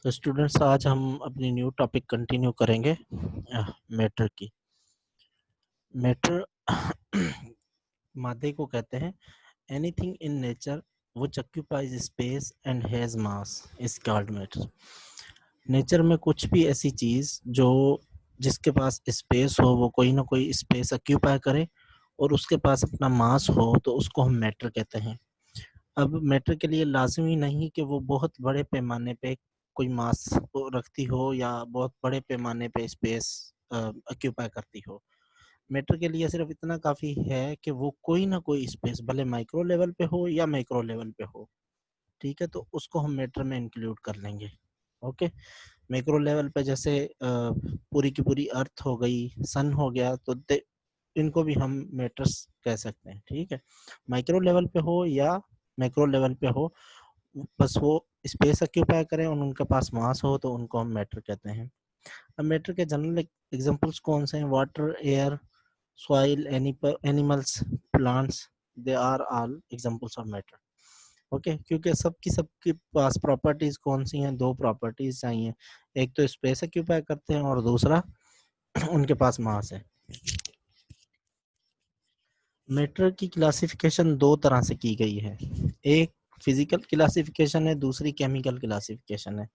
तो स्टूडेंट्स आज हम अपनी न्यू टॉपिक कंटिन्यू करेंगे मैटर की। मैटर मादे को कहते हैं anything in nature which occupies space and has mass is called matter। Nature में कुछ भी ऐसी चीज जो जिसके पास स्पेस हो, वो कोई ना कोई स्पेस ऑक्यूपाई करे और उसके पास अपना मास हो, तो उसको हम मैटर कहते हैं। अब मैटर के लिए लाजमी नहीं कि वो बहुत बड़े पैमाने पे कोई मास रखती हो या बहुत बड़े पैमाने पे स्पेस ऑक्यूपाई करती हो। मैटर के लिए सिर्फ इतना काफ़ी है कि वो कोई ना कोई स्पेस भले माइक्रो लेवल पे हो या मैक्रो लेवल पे हो। ठीक है, तो उसको हम मैटर में इंक्लूड कर लेंगे। ओके, मैक्रो लेवल पे जैसे पूरी की पूरी अर्थ हो गई, सन हो गया, तो इनको भी हम मैटर्स कह सकते हैं। ठीक है, माइक्रो लेवल पे हो या मैक्रो लेवल पे हो, बस वो स्पेस ऑक्यूपाई करें और उनके पास मास हो, तो उनको हम मैटर कहते हैं। अब मैटर के जनरल एग्जांपल्स कौन से हैं? Water, air, soil, animals, plants, they are all examples of matter. Okay, क्योंकि सबकी पास प्रॉपर्टीज कौन सी हैं? दो प्रॉपर्टीज चाहिए, एक तो स्पेस ऑक्यूपाई करते हैं और दूसरा उनके पास मास है। मैटर की क्लासिफिकेशन दो तरह से की गई है, एक फिजिकल क्लासिफिकेशन है, दूसरी केमिकल क्लासिफिकेशन है।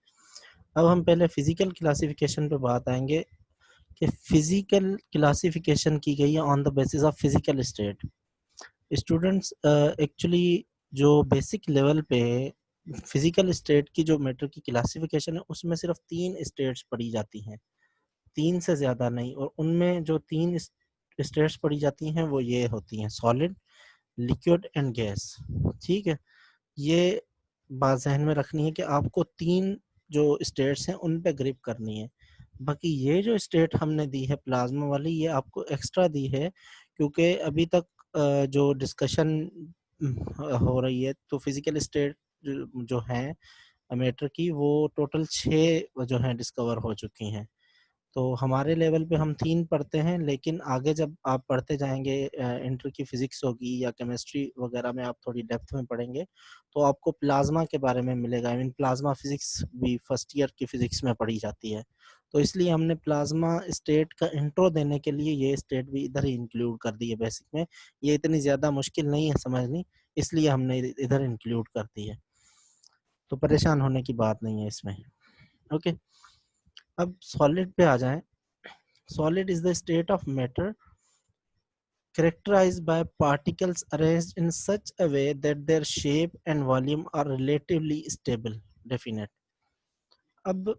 अब हम पहले फिजिकल क्लासिफिकेशन पे बात आएंगे कि फिजिकल क्लासिफिकेशन की गई है on the basis of physical state. Students, actually जो बेसिक लेवल पे फिजिकल स्टेट की जो मैटर की क्लासिफिकेशन है, उसमें सिर्फ तीन स्टेट्स पढ़ी जाती हैं, तीन से ज़्यादा नहीं। और उनमें जो तीन स्टेट्स पढ़ी जाती हैं वो ये होती हैं: सॉलिड, लिक्विड एंड गैस। ठीक है, ये बात जहन में रखनी है कि आपको तीन जो स्टेट्स हैं उन पे ग्रिप करनी है। बाकी ये जो स्टेट हमने दी है प्लाज्मा वाली, ये आपको एक्स्ट्रा दी है क्योंकि अभी तक जो डिस्कशन हो रही है, तो फिजिकल स्टेट जो है मैटर की, वो टोटल 6 जो हैं डिस्कवर हो चुकी हैं। तो हमारे लेवल पे हम तीन पढ़ते हैं, लेकिन आगे जब आप पढ़ते जाएंगे, इंटर की फिजिक्स होगी या केमिस्ट्री वगैरह में आप थोड़ी डेप्थ में पढ़ेंगे, तो आपको प्लाज्मा के बारे में मिलेगा। आई मीन प्लाज्मा फिजिक्स भी फर्स्ट ईयर की फिजिक्स में पढ़ी जाती है। तो इसलिए हमने प्लाज्मा स्टेट का इंट्रो देने के लिए ये स्टेट भी इधर ही इंक्लूड कर दी है बेसिक में। ये इतनी ज़्यादा मुश्किल नहीं है समझनी, इसलिए हमने इधर इंक्लूड कर दी है, तो परेशान होने की बात नहीं है इसमें। ओके, अब सॉलिड पे आ जाएं। Solid is the state of matter characterized by particles arranged in such a way that their shape and volume are relatively stable, definite। अब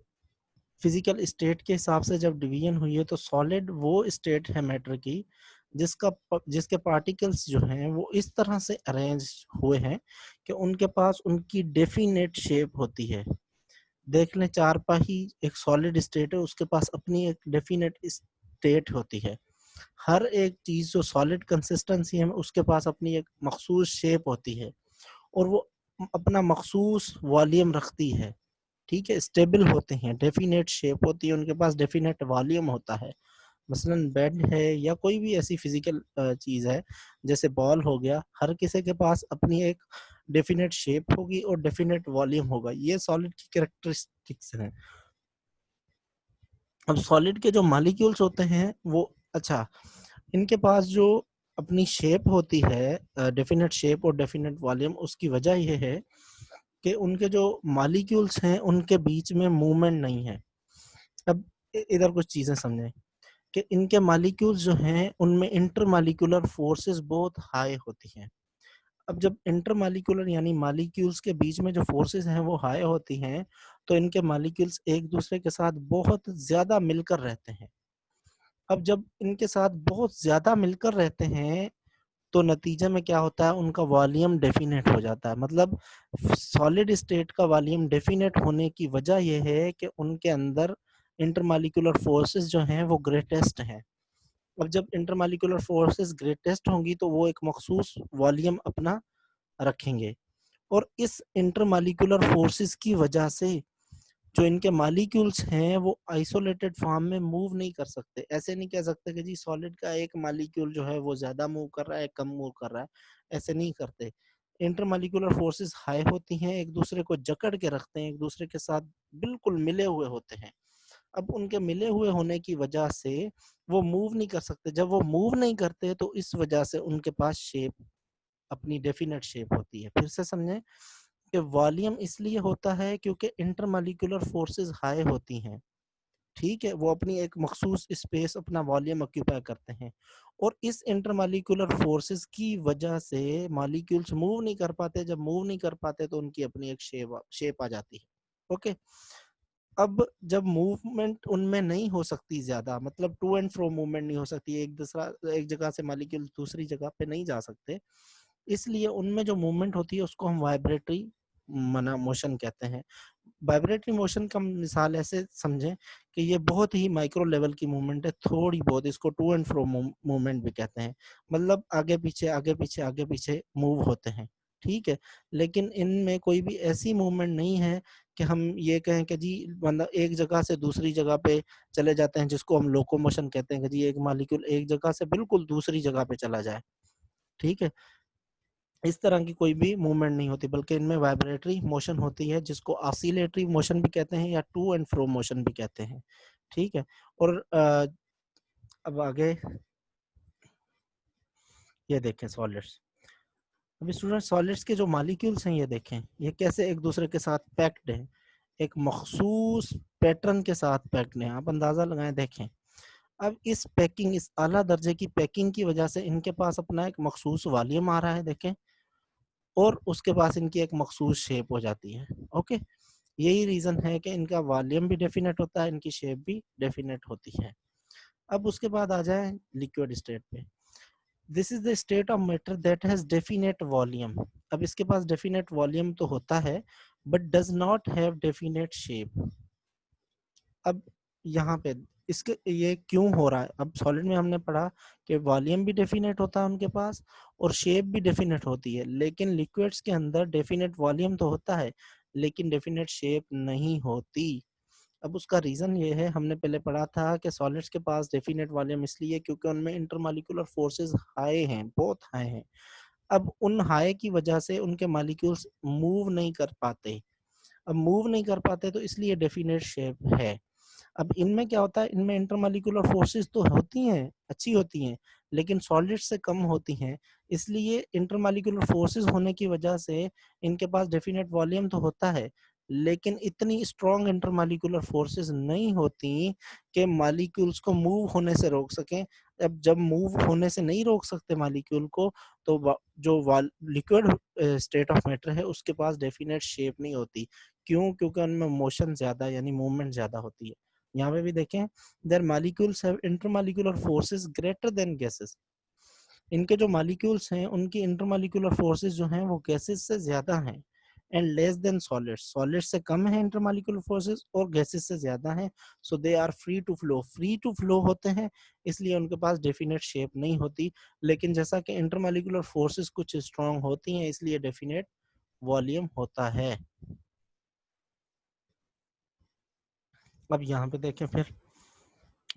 फिजिकल स्टेट के हिसाब से जब डिवीजन हुई है, तो सॉलिड वो स्टेट है मैटर की जिसके पार्टिकल्स जो हैं वो इस तरह से अरेंज हुए हैं कि उनके पास उनकी डेफिनेट शेप होती है। देख लें, चारपाई एक सॉलिड स्टेट है, उसके पास अपनी एक डेफिनेट स्टेट होती है। हर एक चीज जो सॉलिड कंसिस्टेंसी है उसके पास अपनी एक मखसूस शेप होती है और वो अपना मखसूस वॉल्यूम रखती है। ठीक है, स्टेबल होते हैं, डेफिनेट शेप होती है, उनके पास डेफिनेट वॉल्यूम होता है। मसलन बेड है या कोई भी ऐसी फिजिकल चीज है, जैसे बॉल हो गया, हर किसी के पास अपनी एक डेफिनेट शेप होगी और डेफिनेट वॉल्यूम होगा। ये सॉलिड की कैरेक्टरिस्टिक्स हैं। अब सॉलिड के जो मॉलिक्यूल्स होते हैं वो, अच्छा, इनके पास जो अपनी शेप होती है, डेफिनेट शेप और डेफिनेट वॉल्यूम, उसकी वजह यह है कि उनके जो मॉलिक्यूल्स हैं उनके बीच में मूवमेंट नहीं है। अब इधर कुछ चीजें समझें कि इनके मॉलिक्यूल्स जो हैं उनमें इंटरमॉलिक्यूलर फोर्सेस बहुत हाई होती हैं। अब जब इंटरमॉलिक्यूलर यानी मॉलिक्यूल्स के बीच में जो फोर्सेस हैं वो हाई होती हैं, तो इनके मॉलिक्यूल्स एक दूसरे के साथ बहुत ज्यादा मिलकर रहते हैं। अब जब इनके साथ बहुत ज्यादा मिलकर रहते हैं, तो नतीजे में क्या होता है, उनका वॉल्यूम डेफिनेट हो जाता है। मतलब सॉलिड स्टेट का वॉल्यूम डेफिनेट होने की वजह यह है कि उनके अंदर इंटरमॉलिक्यूलर फोर्सेस जो हैं वो ग्रेटेस्ट हैं। अब जब इंटरमॉलिक्यूलर फोर्सेस ग्रेटेस्ट होंगी, तो वो एक मखसूस वॉल्यूम अपना रखेंगे, और इस इंटरमॉलिक्यूलर फोर्सेस की वजह से जो इनके मॉलिक्यूल्स हैं वो आइसोलेटेड फॉर्म में मूव नहीं कर सकते। ऐसे नहीं कह सकते कि जी सॉलिड का एक मॉलिक्यूल जो है वो ज्यादा मूव कर रहा है, कम मूव कर रहा है, ऐसे नहीं करते। इंटरमॉलिक्यूलर फोर्सेस हाई होती हैं, एक दूसरे को जकड़ के रखते हैं, एक दूसरे के साथ बिल्कुल मिले हुए होते हैं। अब उनके मिले हुए होने की वजह से वो मूव नहीं कर सकते। जब वो मूव नहीं करते तो इस वजह से उनके पास शेप, अपनी डेफिनेट शेप होती है। फिर से समझें कि वॉल्यूम इसलिए होता है क्योंकि इंटरमॉलिक्यूलर फोर्सेस हाई होती हैं, ठीक है, वो अपनी एक मखसूस स्पेस, अपना वॉल्यूम ऑक्यूपाई करते हैं, और इस इंटरमॉलिक्यूलर फोर्सेस की वजह से मॉलिक्यूल्स मूव नहीं कर पाते। जब मूव नहीं कर पाते तो उनकी अपनी एक शेप आ जाती है। ओके, अब जब मूवमेंट उनमें नहीं हो सकती ज्यादा, मतलब टू एंड फ्रो मूवमेंट नहीं हो सकती, एक जगह से मॉलिक्यूल दूसरी जगह पे नहीं जा सकते, इसलिए उनमें जो मूवमेंट होती है उसको हम वाइब्रेटरी मना मोशन कहते हैं। वाइब्रेटरी मोशन का मिसाल ऐसे समझें कि ये बहुत ही माइक्रो लेवल की मूवमेंट है, थोड़ी बहुत, इसको टू एंड फ्रो मूवमेंट भी कहते हैं, मतलब आगे पीछे आगे पीछे आगे पीछे मूव होते हैं, ठीक है। लेकिन इनमें कोई भी ऐसी मूवमेंट नहीं है कि हम ये कहें कि जी मतलब एक जगह से दूसरी जगह पे चले जाते हैं, जिसको हम लोकोमोशन कहते हैं कि जी एक मॉलिक्यूल एक जगह से बिल्कुल दूसरी जगह पे चला जाए, ठीक है। इस तरह की कोई भी मूवमेंट नहीं होती, बल्कि इनमें वाइब्रेटरी मोशन होती है, जिसको ऑसिलेटरी मोशन भी कहते हैं या टू एंड फ्रो मोशन भी कहते हैं, ठीक है। और अब आगे ये देखें सॉलिड्स। अभी स्टूडेंट सॉलिड्स के जो मॉलिक्यूल्स हैं ये देखें, ये कैसे एक दूसरे के साथ पैक्ड हैं, एक मखसूस पैटर्न के साथ पैक्ड हैं। आप अंदाजा लगाएं, देखें। अब इस पैकिंग, इस आला दर्जे की पैकिंग की वजह से इनके पास अपना एक मखसूस वॉल्यूम आ रहा है, देखें, और उसके पास इनकी एक मखसूस शेप हो जाती है। ओके, यही रीजन है कि इनका वॉल्यूम भी डेफिनेट होता है, इनकी शेप भी डेफिनेट होती है। अब उसके बाद आ जाए लिक्विड स्टेट पे। This is the state of matter that has definite volume. अब इसके पास डेफिनेट वॉल्यूम तो होता है but does not have definite shape. अब यहाँ पे इसके ये क्यों हो रहा है? अब सॉलिड में हमने पढ़ा कि वॉल्यूम भी डेफिनेट होता है उनके पास और शेप भी डेफिनेट होती है, लेकिन लिक्विड्स के अंदर डेफिनेट वॉल्यूम तो होता है लेकिन डेफिनेट शेप नहीं होती। अब उसका रीजन ये है, हमने पहले पढ़ा था कि सॉलिड्स के पास डेफिनेट वॉल्यूम इसलिए क्योंकि उनमें इंटरमॉलिक्यूलर फोर्सेस हाई हैं, बहुत हाई हैं। अब उन हाई की वजह से उनके मॉलिक्यूल्स मूव नहीं कर पाते। अब मूव नहीं कर पाते तो इसलिए डेफिनेट शेप है। अब इनमें क्या होता है, इनमें इंटरमॉलिक्यूलर फोर्सेस तो होती हैं, अच्छी होती हैं, लेकिन सॉलिड से कम होती हैं। इसलिए इंटरमॉलिक्यूलर फोर्सेस होने की वजह से इनके पास डेफिनेट वॉल्यूम तो होता है, लेकिन इतनी स्ट्रॉन्ग इंटरमॉलिक्यूलर फोर्सेस नहीं होती कि मॉलिक्यूल्स को मूव होने से रोक सकें। अब जब मूव होने से नहीं रोक सकते मॉलिक्यूल को, तो जो लिक्विड स्टेट ऑफ मैटर है उसके पास डेफिनेट शेप नहीं होती। क्यों? क्योंकि उनमें मोशन ज्यादा यानी मूवमेंट ज्यादा होती है। यहाँ पे भी देखें, their molecules have intermolecular forces greater than gases. इनके जो मॉलिक्यूल्स हैं उनकी इंटरमॉलिक्यूलर फोर्सेस जो हैं वो गैसेस से ज्यादा हैं, and less than solids. Solid से कम है इंटरमॉलिक्यूलर फोर्सेस और गैसेस से ज्यादा हैं। So they are free to flow, free to flow होते हैं, इसलिए उनके पास डेफिनेट शेप नहीं होती। लेकिन जैसा कि इंटरमॉलिक्यूलर फोर्सेस कुछ स्ट्रांग होती हैं, इसलिए डेफिनेट वॉल्यूम होता है। अब यहाँ पे देखें फिर,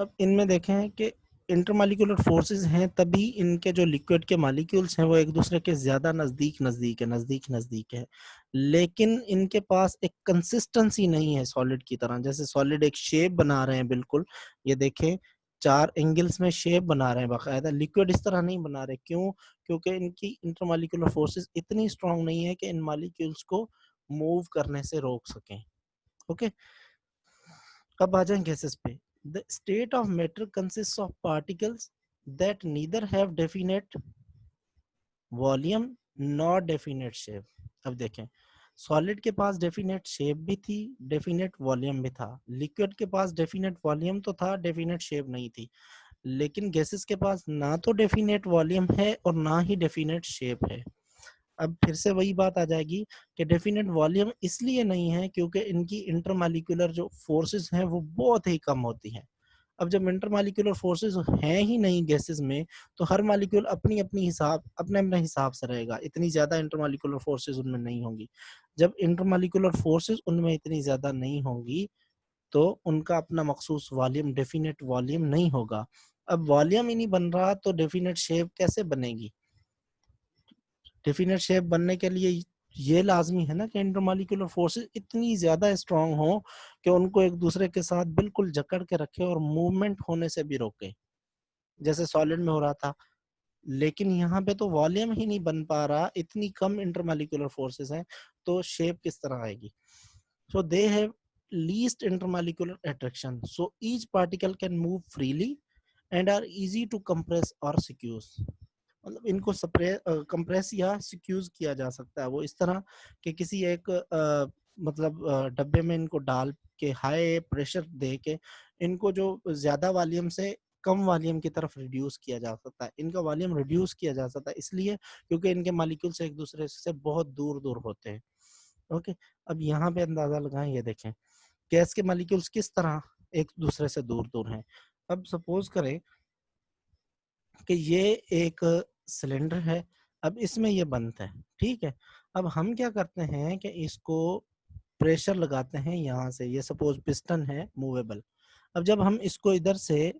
अब इनमें देखें कि इंटरमॉलिक्यूलर फोर्सेस हैं तभी इनके जो लिक्विड के मॉलिक्यूल्स हैं वो एक दूसरे के ज्यादा नजदीक है, लेकिन इनके पास एक कंसिस्टेंसी नहीं है सॉलिड की तरह। जैसे सॉलिड एक शेप बना रहे हैं बिल्कुल, ये देखें, चार एंगल्स में शेप बना रहे हैं बाकायदा, लिक्विड इस तरह नहीं बना रहे। क्यों? क्योंकि इनकी इंटरमॉलिक्यूलर फोर्सेस इतनी स्ट्रांग नहीं है कि इन मॉलिक्यूल्स को मूव करने से रोक सकें। ओके, अब आ जाएं गैसेस पे। The state of matter consist of particles that neither have definite volume not definite shape. अब देखें, सॉलिड के पास डेफिनेट शेप भी थी, डेफिनेट वॉल्यूम भी था। लिक्विड के पास डेफिनेट वॉल्यूम तो था, डेफिनेट शेप नहीं थी। लेकिन गैसेस के पास ना तो डेफिनेट वॉल्यूम है और ना ही डेफिनेट शेप है। अब फिर से वही बात आ जाएगी कि डेफिनेट वॉल्यूम इसलिए नहीं है क्योंकि इनकी इंटरमॉलिक्यूलर जो फोर्सेस हैं वो बहुत ही कम होती हैं। अब जब इंटरमॉलिक्यूलर फोर्सेस हैं ही नहीं गैसेस में, तो हर मॉलिक्यूल अपने अपने हिसाब से रहेगा, इतनी ज्यादा इंटरमॉलिक्यूलर फोर्सेस उनमें नहीं होंगी। जब इंटरमॉलिक्यूलर फोर्सेस उनमें इतनी ज्यादा नहीं होंगी तो उनका अपना मखसूस वॉल्यूम, डेफिनेट वॉल्यूम नहीं होगा। अब वॉल्यूम ही नहीं बन रहा तो डेफिनेट शेप कैसे बनेगी? डेफिनेट शेप बनने के लिए ये लाजमी है ना कि इंटरमॉलिक्यूलर फोर्सेस इतनी ज्यादा स्ट्रांग हो कि उनको एक दूसरे के साथ बिल्कुल जकड़ के रखे और मूवमेंट होने से भी रोके, जैसे सॉलिड में हो रहा था। लेकिन यहाँ पे तो वॉल्यूम ही नहीं बन पा रहा, इतनी कम इंटरमॉलिक्यूलर फोर्सेस हैं, तो शेप किस तरह आएगी? So they have least intermolecular attraction, so each particle can move freely and are easy to compress or squeeze। मतलब इनको कंप्रेस या सिक्यूज किया जा सकता है वो इस तरह कि किसी एक मतलब डब्बे में इनको डाल के हाई प्रेशर दे के इनको जो ज्यादा वॉल्यूम से कम वॉल्यूम की तरफ रिड्यूस किया जा सकता है। इनका वॉल्यूम रिड्यूस किया जा सकता है इसलिए क्योंकि इनके मॉलिक्यूल्स एक दूसरे से बहुत दूर दूर होते हैं। ओके, अब यहाँ पे अंदाजा लगाएं, ये देखें गैस के मॉलिक्यूल्स किस तरह एक दूसरे से दूर दूर हैं। अब सपोज करें कि ये एक सिलेंडर है, अब इसमें ये बंद है, ठीक है। अब हम क्या करते हैं कि इसको प्रेशर लगाते हैं यहाँ से, ये सपोज पिस्टन है मूवेबल। अब जब हम इसको इधर से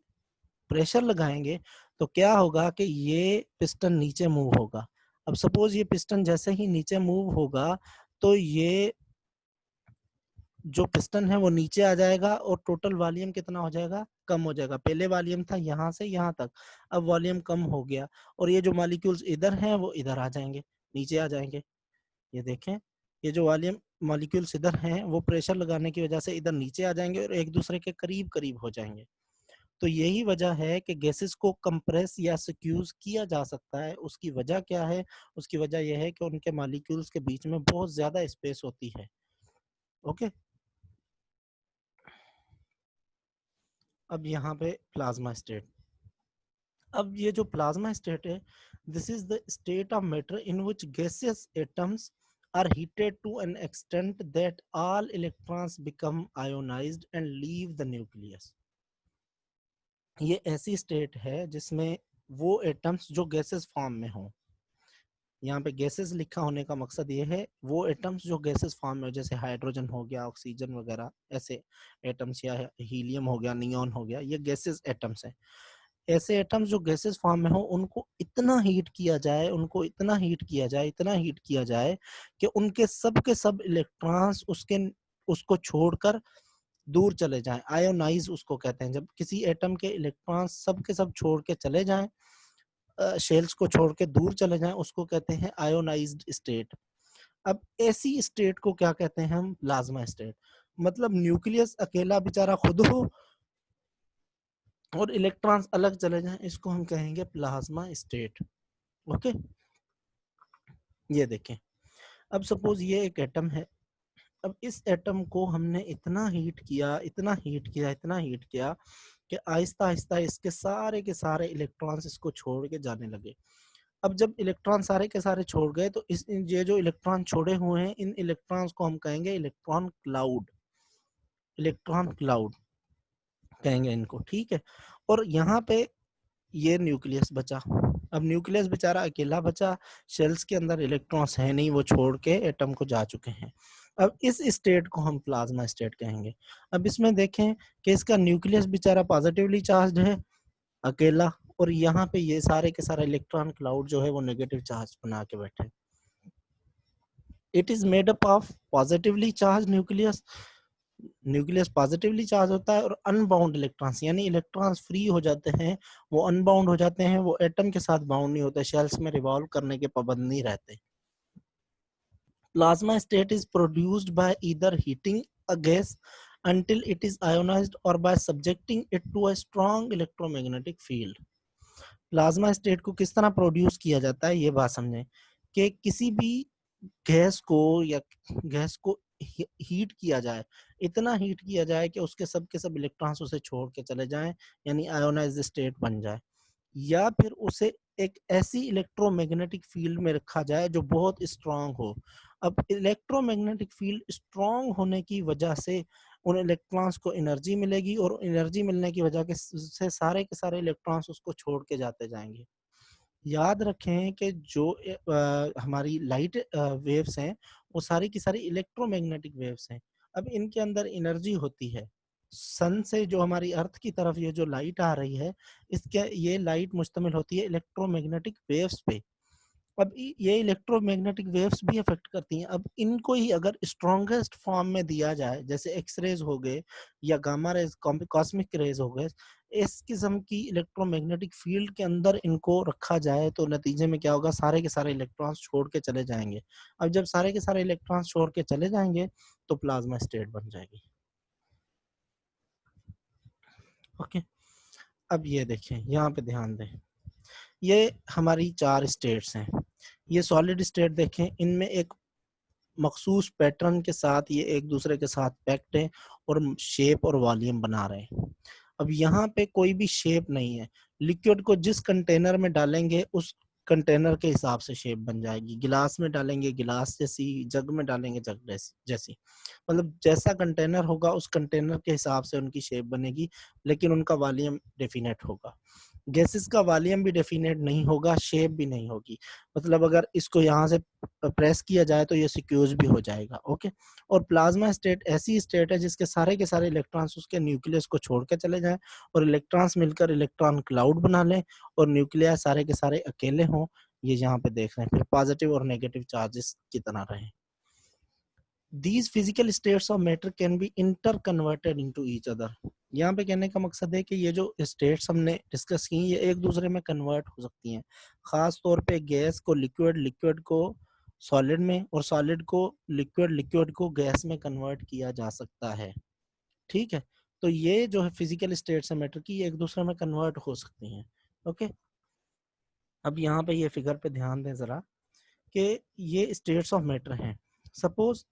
प्रेशर लगाएंगे तो क्या होगा कि ये पिस्टन नीचे मूव होगा। अब सपोज ये पिस्टन जैसे ही नीचे मूव होगा तो ये जो पिस्टन है वो नीचे आ जाएगा और टोटल वॉल्यूम कितना हो जाएगा? कम हो जाएगा। पहले वॉल्यूम था यहाँ से यहाँ तक, अब वॉल्यूम कम हो गया और ये जो मॉलिक्यूल्स इधर हैं वो इधर आ जाएंगे, नीचे आ जाएंगे। ये देखें, ये जो वॉल्यूम मॉलिक्यूल्स इधर हैं वो प्रेशर लगाने की वजह से इधर नीचे आ जाएंगे और एक दूसरे के करीब करीब हो जाएंगे। तो यही वजह है कि गैसेस को कंप्रेस या सिक्यूज किया जा सकता है। उसकी वजह क्या है? उसकी वजह यह है कि उनके मॉलिक्यूल्स के बीच में बहुत ज्यादा स्पेस होती है। ओके, अब यहाँ पे प्लाज्मा स्टेट। अब ये जो प्लाज्मा स्टेट है, this is the state of matter in which gases atoms are heated to an extent that all electrons become ionized and leave the nucleus। ये ऐसी स्टेट है जिसमें वो एटम्स जो गैसेस फॉर्म में हो, यहाँ पे गैसेस लिखा होने का मकसद ये है वो एटम्स जो गैसेस फॉर्म में हो, जैसे हाइड्रोजन हो गया, ऑक्सीजन वगैरह, ऐसे एटम्स, या हीलियम हो गया, नियॉन हो गया, ये गैसेस एटम्स हैं। ऐसे एटम्स जो गैसेस फॉर्म में हो उनको इतना हीट किया जाए, उनको इतना हीट किया जाए, इतना हीट किया जाए कि उनके सब के सब इलेक्ट्रॉन्स उसको छोड़कर दूर चले जाएं। आयोनाइज उसको कहते हैं, जब किसी एटम के इलेक्ट्रॉन्स सब के सब छोड़ के चले जाएं, शेल्स को छोड़ के दूर चले जाएं, उसको कहते हैं आयोनाइज्ड स्टेट। अब ऐसी स्टेट को क्या कहते हैं हम? Plasma state. मतलब न्यूक्लियस अकेला बेचारा खुद हो और इलेक्ट्रॉन्स अलग चले जाएं, इसको हम कहेंगे प्लाज्मा स्टेट। ओके, ये देखें, अब सपोज ये एक एटम है। अब इस एटम को हमने इतना हीट किया, इतना हीट किया, इतना हीट किया कि आहिस्ता आहिस्ता इसके सारे के सारे इलेक्ट्रॉन्स इसको छोड़ के जाने लगे। अब जब इलेक्ट्रॉन सारे के सारे छोड़ गए तो ये जो इलेक्ट्रॉन छोड़े हुए हैं, इन इलेक्ट्रॉन्स को हम कहेंगे इलेक्ट्रॉन क्लाउड। इलेक्ट्रॉन क्लाउड कहेंगे इनको, ठीक है। और यहाँ पे ये न्यूक्लियस बचा। अब न्यूक्लियस बेचारा अकेला बचा, शेल्स के अंदर इलेक्ट्रॉन्स है नहीं, वो छोड़ के एटम को जा चुके हैं। अब इस स्टेट को हम प्लाज्मा स्टेट कहेंगे। अब इसमें देखें कि इसका न्यूक्लियस बेचारा पॉजिटिवली चार्ज है अकेला, और यहाँ पे ये सारे के सारे इलेक्ट्रॉन क्लाउड जो है वो नेगेटिव चार्ज बना के बैठे। It is made up of positively charge nucleus. Nucleus positively charge होता है और अनबाउंड इलेक्ट्रॉन्स, यानी इलेक्ट्रॉन्स फ्री हो जाते हैं, वो अनबाउंड हो जाते हैं, वो एटम के साथ बाउंड नहीं होते, शेल्स में रिवॉल्व करने के पाबंद नहीं रहते। Plasma state is produced by either heating a gas until it is ionized or by subjecting it to a strong electromagnetic field। Plasma state को किस तरह प्रोड्यूस किया जाता है, ये बात समझें कि किसी भी गैस को या गैस को हीट किया जाए, इतना हीट किया जाए कि उसके सब के सब इलेक्ट्रॉन्स उसे छोड़ के चले जाएं, यानी आयोनाइज्ड स्टेट बन जाए, या फिर उसे एक ऐसी इलेक्ट्रोमैग्नेटिक फील्ड में रखा जाए जो बहुत स्ट्रांग हो। अब इलेक्ट्रोमैग्नेटिक फील्ड स्ट्रांग होने की वजह से उन इलेक्ट्रॉन्स को एनर्जी मिलेगी और एनर्जी मिलने की वजह से सारे के सारे इलेक्ट्रॉन्स उसको छोड़ के जाते जाएंगे। याद रखें कि जो हमारी लाइट वेव्स हैं वो सारी की सारी इलेक्ट्रोमैग्नेटिक वेव्स हैं। अब इनके अंदर एनर्जी होती है। सन से जो हमारी अर्थ की तरफ ये जो लाइट आ रही है, इसके ये लाइट मुश्तमिल होती है इलेक्ट्रोमैग्नेटिक वेव्स पे। अब ये इलेक्ट्रोमैग्नेटिक वेव्स भी अफेक्ट करती हैं। अब इनको ही अगर स्ट्रॉन्गेस्ट फॉर्म में दिया जाए, जैसे एक्स-रेज हो गए या गामा रेज, कॉस्मिक रेज हो गए, इस किस्म की इलेक्ट्रोमैग्नेटिक फील्ड के अंदर इनको रखा जाए तो नतीजे में क्या होगा, सारे के सारे इलेक्ट्रॉन्स छोड़ के चले जाएँगे। अब जब सारे के सारे इलेक्ट्रॉन्स छोड़ के चले जाएँगे तो प्लाज़्मा स्टेट बन जाएगी। ओके, अब ये देखें, यहाँ पे ध्यान दें। ये हमारी 4 स्टेट्स हैं। ये सॉलिड स्टेट देखें, इनमें एक मखसूस पैटर्न के साथ ये एक दूसरे के साथ पैक्ड हैं और शेप और वॉल्यूम बना रहे हैं। अब यहाँ पे कोई भी शेप नहीं है। लिक्विड को जिस कंटेनर में डालेंगे उस कंटेनर के हिसाब से शेप बन जाएगी। गिलास में डालेंगे गिलास जैसी, जग में डालेंगे जग जैसी। मतलब जैसा कंटेनर होगा उस कंटेनर के हिसाब से उनकी शेप बनेगी, लेकिन उनका वॉल्यूम डेफिनेट होगा। गैसेस का वॉल्यूम भी डेफिनेट नहीं होगा, शेप भी नहीं होगी। मतलब अगर इसको यहाँ से प्रेस किया जाए तो ये सिक्यूज भी हो जाएगा। ओके, और प्लाज्मा स्टेट ऐसी स्टेट है जिसके सारे के सारे इलेक्ट्रॉन्स उसके न्यूक्लियस को छोड़ के चले जाएं और इलेक्ट्रॉन्स मिलकर इलेक्ट्रॉन क्लाउड बना लें और न्यूक्लियस सारे के सारे अकेले हों। ये यहाँ पे देख रहे हैं, फिर पॉजिटिव और नेगेटिव चार्जेस की तरह रहें। These physical states of matter can be interconverted into each other। यहाँ पे कहने का मकसद है कि ये जो स्टेट्स हमने डिस्कस की ये एक दूसरे में कन्वर्ट हो सकती हैं। खास तौर पे गैस को लिक्विड, लिक्विड को सॉलिड में और सॉलिड को लिक्विड, लिक्विड को गैस में कन्वर्ट किया जा सकता है। ठीक है, तो ये जो है फिजिकल स्टेट्स है मैटर की, ये एक दूसरे में कन्वर्ट हो सकती हैं। ओके, अब यहाँ पे ये फिगर पे ध्यान दें जरा कि ये स्टेट्स ऑफ मैटर हैं। सपोज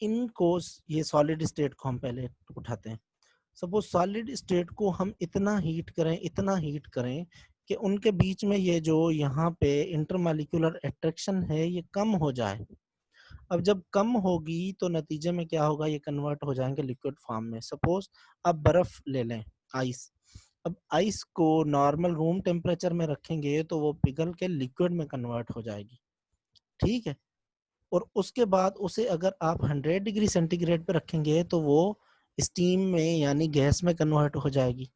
इनको, ये सॉलिड स्टेट को हम पहले उठाते हैं। सपोज सॉलिड स्टेट को हम इतना हीट करें, इतना हीट करें कि उनके बीच में ये जो यहाँ पे इंटरमॉलिक्यूलर अट्रैक्शन है ये कम हो जाए। अब जब कम होगी तो नतीजे में क्या होगा, ये कन्वर्ट हो जाएंगे लिक्विड फॉर्म में। सपोज अब बर्फ ले लें, आइस। अब आइस को नॉर्मल रूम टेम्परेचर में रखेंगे तो वो पिघल के लिक्विड में कन्वर्ट हो जाएगी। ठीक है, और उसके बाद उसे अगर आप 100 डिग्री सेंटीग्रेड पे रखेंगे तो वो स्टीम में यानी गैस में कन्वर्ट हो जाएगी।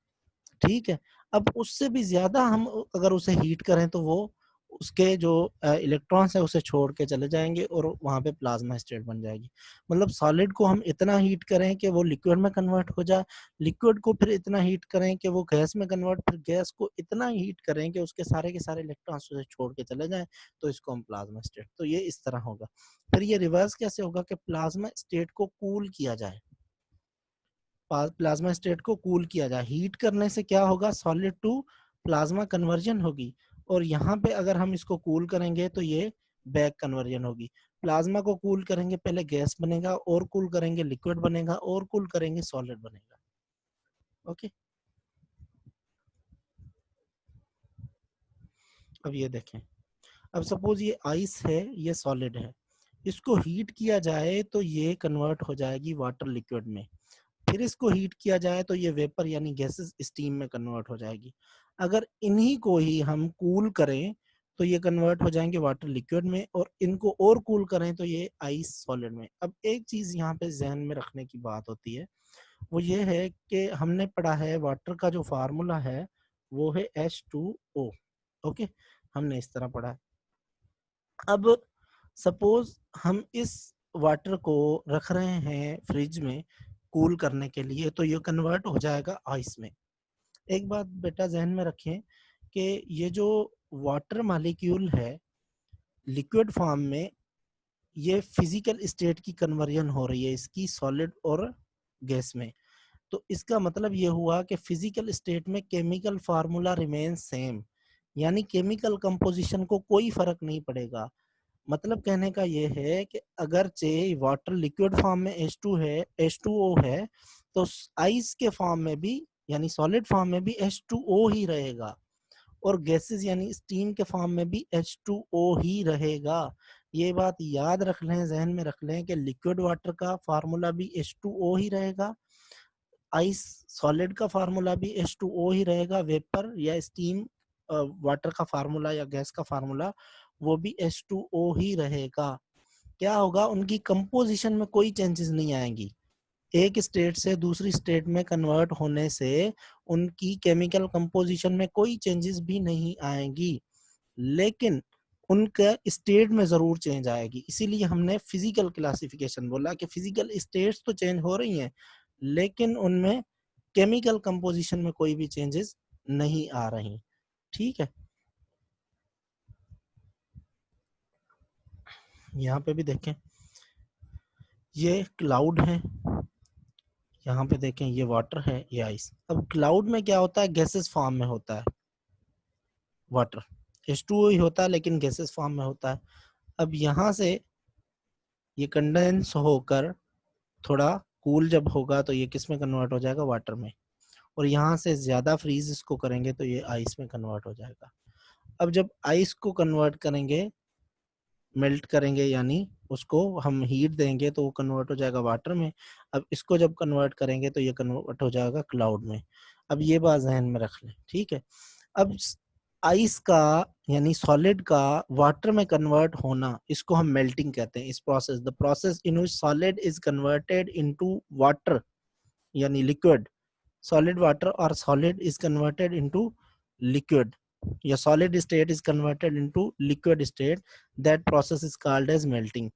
ठीक है, अब उससे भी ज्यादा हम अगर उसे हीट करें तो वो उसके जो इलेक्ट्रॉन्स है उसे छोड़ के चले जाएंगे और वहां पे प्लाज्मा स्टेट बन जाएगी। मतलब सॉलिड को हम इतना हीट करें कि वो लिक्विड में कन्वर्ट हो जाए, लिक्विड को फिर इतना हीट करें कि वो गैस में कन्वर्ट, फिर गैस को इतना हीट करें कि उसके सारे के सारे इलेक्ट्रॉन्स उसे छोड़ के चले जाएं, तो इसको हम प्लाज्मा स्टेट। तो ये इस तरह होगा। फिर ये रिवर्स कैसे होगा कि प्लाज्मा स्टेट को कूल किया जाए, प्लाज्मा स्टेट को कूल किया जाए। हीट करने से क्या होगा, सॉलिड टू प्लाज्मा कन्वर्जन होगी, और यहाँ पे अगर हम इसको कूल करेंगे तो ये बैक कन्वर्जन होगी। प्लाज्मा को कूल करेंगे पहले गैस बनेगा, और कूल करेंगे लिक्विड बनेगा, और कूल करेंगे सॉलिड बनेगा। ओके, अब ये देखें। अब सपोज ये आइस है, ये सॉलिड है, इसको हीट किया जाए तो ये कन्वर्ट हो जाएगी वाटर लिक्विड में। फिर इसको हीट किया जाए तो ये वेपर यानी गैसेस स्टीम में कन्वर्ट हो जाएगी। अगर इन्हीं को ही हम कूल करें तो ये कन्वर्ट हो जाएंगे वाटर लिक्विड में, और इनको और कूल करें तो ये आइस सॉलिड में। अब एक चीज यहाँ पे जहन में रखने की बात होती है, वो ये है कि हमने पढ़ा है वाटर का जो फार्मूला है वो है H2O। ओके, हमने इस तरह पढ़ा है। अब सपोज हम इस वाटर को रख रहे हैं फ्रिज में कूल करने के लिए, तो ये कन्वर्ट हो जाएगा आइस में। एक बात बेटा जहन में रखें कि ये जो वाटर मॉलिक्यूल है लिक्विड फॉर्म में, ये फिजिकल स्टेट की कन्वर्जन हो रही है इसकी सॉलिड और गैस में। तो इसका मतलब ये हुआ कि फिजिकल स्टेट में केमिकल फार्मूला रिमेन सेम, यानी केमिकल कंपोजिशन को कोई फर्क नहीं पड़ेगा। मतलब कहने का ये है कि अगरचे वाटर लिक्विड फॉर्म में H2 है, H2O है, तो आइस के फॉर्म में भी यानी सॉलिड फॉर्म में भी H2O ही रहेगा, और गैसेस यानी स्टीम के फॉर्म में भी H2O ही रहेगा। ये बात याद रख लें, जहन में रख लें कि लिक्विड वाटर का फार्मूला भी H2O ही रहेगा, आइस सॉलिड का फार्मूला भी H2O ही रहेगा, वेपर या स्टीम वाटर का फार्मूला या गैस का फार्मूला वो भी H2O ही रहेगा। क्या होगा, उनकी कंपोजिशन में कोई चेंजेस नहीं आएंगी। एक स्टेट से दूसरी स्टेट में कन्वर्ट होने से उनकी केमिकल कंपोजिशन में कोई चेंजेस भी नहीं आएंगी, लेकिन उनका स्टेट में जरूर चेंज आएगी, इसीलिए हमने फिजिकल क्लासिफिकेशन बोला कि फिजिकल स्टेट्स तो चेंज हो रही हैं लेकिन उनमें केमिकल कंपोजिशन में कोई भी चेंजेस नहीं आ रही। ठीक है, यहाँ पे भी देखें, ये क्लाउड है, यहाँ पे देखें ये वाटर है, ये आइस। अब क्लाउड में क्या होता है, गैसेस फॉर्म में होता है वाटर, H2O ही होता है लेकिन गैसेस फॉर्म में होता है। अब यहाँ से ये कंडेंस होकर थोड़ा कूल जब होगा तो ये किस में कन्वर्ट हो जाएगा, वाटर में, और यहाँ से ज्यादा फ्रीज इसको करेंगे तो ये आइस में कन्वर्ट हो जाएगा। अब जब आइस को कन्वर्ट करेंगे, मेल्ट करेंगे यानी उसको हम हीट देंगे तो वो कन्वर्ट हो जाएगा वाटर में। अब इसको जब कन्वर्ट करेंगे तो ये कन्वर्ट हो जाएगा क्लाउड में। अब ये बात जहन में रख लें, ठीक है। अब आइस का यानी सॉलिड का वाटर में कन्वर्ट होना, इसको हम मेल्टिंग कहते हैं। इस process, the process in which solid is converted into water यानी liquid, solid water or solid is converted into liquid, या solid state is converted into liquid state, that process is called as melting,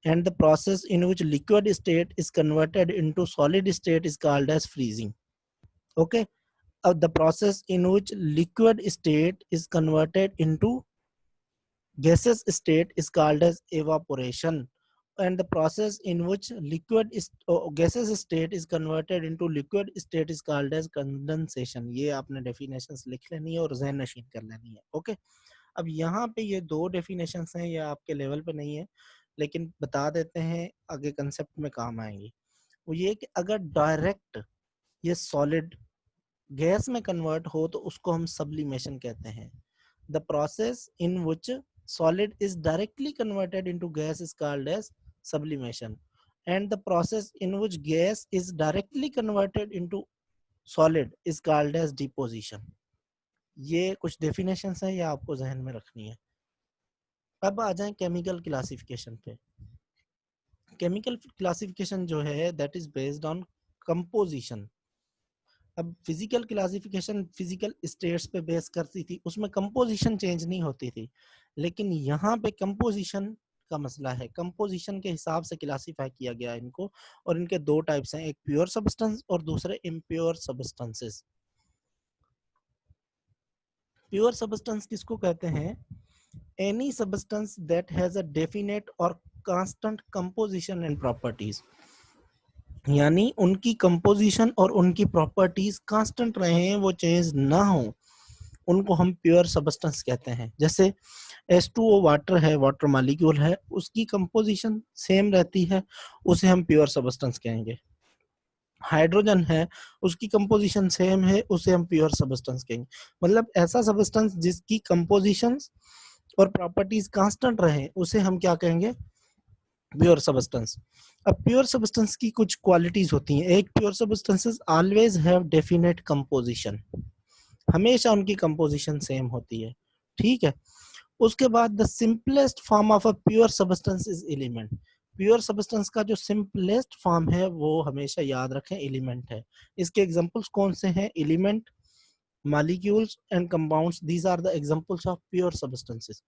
and the process in which liquid state is converted into solid state is called as freezing. Okay, the process in which liquid state is converted into gaseous state is called as evaporation, and the process in which liquid is gaseous state is converted into liquid state is called as condensation. ये आपने definitions लिख लेनी है और ज़हन नशीन कर लेनी है। ओके, अब यहाँ पे ये दो डेफिनेशंस हैं, ये आपके लेवल पे नहीं है लेकिन बता देते हैं, आगे कंसेप्ट में काम आएंगी। वो ये कि अगर डायरेक्ट ये सॉलिड गैस में कन्वर्ट हो तो उसको हम सब्लिमेशन कहते हैं। The process in which solid is directly converted into gas is called as sublimation, and the process in which gas is directly converted into solid is called as deposition. ये कुछ definitions हैं, ये आपको जहन में रखनी है। अब आ जाएं केमिकल क्लासिफिकेशन पे। केमिकल क्लासिफिकेशन जो है that is based on composition. अब फिजिकल क्लासिफिकेशन फिजिकल स्टेट्स पे बेस करती थी, उसमें कंपोजिशन चेंज नहीं होती थी, लेकिन यहाँ पे कंपोजिशन का मसला है। कंपोजिशन के हिसाब से क्लासिफाई किया गया इनको, और इनके दो टाइप्स हैं, एक प्योर सब्सटेंस और दूसरे इम्प्योर सब्सटेंसेस। प्योर सब्सटेंस किसको कहते हैं? Any substance that has a definite और कांस्टेंट कंपोजिशन एंड प्रॉपर्टीज, यानी उनकी कंपोजिशन और उनकी प्रॉपर्टीज कांस्टेंट रहे हैं, वो चेंज ना हो, उनको हम प्योर सब्सटेंस कहते हैं। जैसे H2O वाटर है, वाटर मॉलिक्यूल है, उसकी कंपोजिशन सेम रहती है, उसे हम प्योर सब्सटेंस कहेंगे। हाइड्रोजन है, उसकी कंपोजिशन सेम है, उसे हम प्योर सब्सटेंस कहेंगे। मतलब ऐसा सब्सटेंस जिसकी कंपोजिशन और प्रॉपर्टीज कांस्टेंट रहे, उसे हम क्या कहेंगे? Pure substance. अब प्योर सब्सटेंस की कुछ क्वालिटीज होती हैं। एक, pure substances always have definite composition, हमेशा उनकी कंपोजिशन सेम होती है, ठीक है। उसके बाद the simplest form of a pure substance is element. Pure substance का जो सिंपलेस्ट फॉर्म है वो हमेशा याद रखें एलिमेंट है। इसके एग्जांपल्स कौन से हैं? Element, molecules and compounds, these are the examples of pure substances.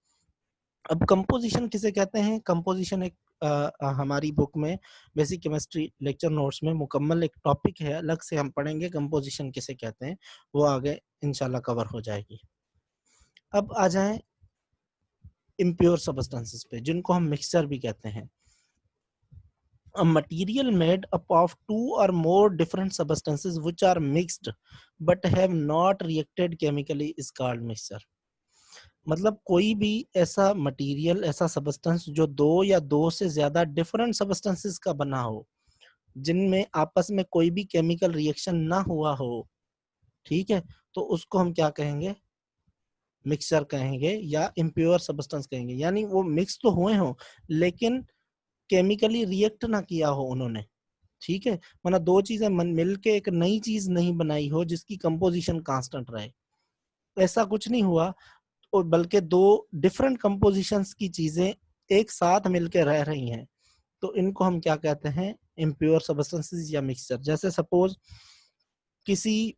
अब कंपोजिशन किसे कहते हैं? कंपोजिशन एक हमारी बुक में बेसिक केमिस्ट्री लेक्चर नोट्स में मुकम्मल एक टॉपिक है, अलग से हम पढ़ेंगे कंपोजिशन किसे कहते हैं, वो आगे इंशाल्लाह कवर हो जाएगी। अब आ जाएं इम्प्योर सब्सटेंसेस पे, जिनको हम मिक्सचर भी कहते हैं। A material made up of two or more different substances which are mixed but have not reacted chemically is called mixture. मतलब कोई भी ऐसा मटेरियल, ऐसा सब्सटेंस जो दो या दो से ज्यादा डिफरेंट सब्सटेंसेस का बना हो, जिनमें आपस में कोई भी केमिकल रिएक्शन ना हुआ हो, ठीक है, तो उसको हम क्या कहेंगे? मिक्सचर कहेंगे या इम्प्योर सब्सटेंस कहेंगे। यानी वो मिक्स तो हुए हों लेकिन केमिकली रिएक्ट ना किया हो उन्होंने, ठीक है। मतलब दो चीजें मिल के एक नई चीज नहीं बनाई हो जिसकी कंपोजिशन कांस्टेंट रहे, ऐसा कुछ नहीं हुआ, और बल्कि दो डिफरेंट कंपोजिशंस की चीजें एक साथ मिलकर रह रही हैं, तो इनको हम क्या कहते हैं? इम्प्योर सब्सटेंसेस या मिक्सचर। जैसे सपोज किसी,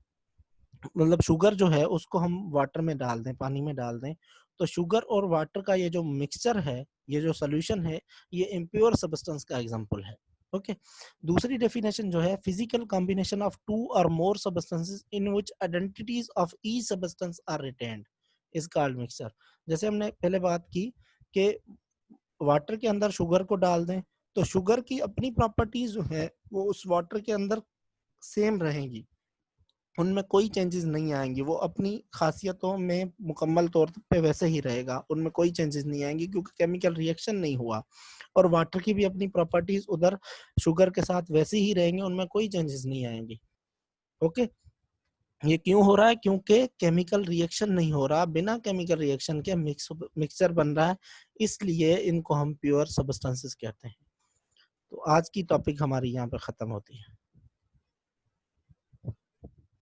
मतलब शुगर जो है उसको हम वाटर में डाल दें, पानी में डाल दें, तो शुगर और वाटर का ये जो मिक्सचर है, ये जो सॉल्यूशन है, ये इम्प्योर सब्सटेंस का एग्जांपल है। ओके। दूसरी डेफिनेशन जो है, फिजिकल कॉम्बिनेशन ऑफ टू और more substances in which identities of each substance are retained is called mixture. जैसे हमने पहले बात की कि वाटर के अंदर शुगर को डाल दें तो शुगर की अपनी प्रॉपर्टीज जो है वो उस वाटर के अंदर सेम रहेंगी, उनमें कोई चेंजेस नहीं आएंगी, वो अपनी खासियतों में मुकम्मल तौर पे वैसे ही रहेगा, उनमें कोई चेंजेस नहीं आएंगी क्योंकि केमिकल रिएक्शन नहीं हुआ। और वाटर की भी अपनी प्रॉपर्टीज उधर शुगर के साथ वैसी ही रहेंगी, उनमें कोई चेंजेस नहीं आएंगी। ओके। ये क्यों हो रहा है? क्योंकि केमिकल रिएक्शन नहीं हो रहा, बिना केमिकल रिएक्शन के मिक्सचर बन रहा है, इसलिए इनको हम प्योर सब्सटेंसेस कहते हैं। तो आज की टॉपिक हमारी यहाँ पे खत्म होती है।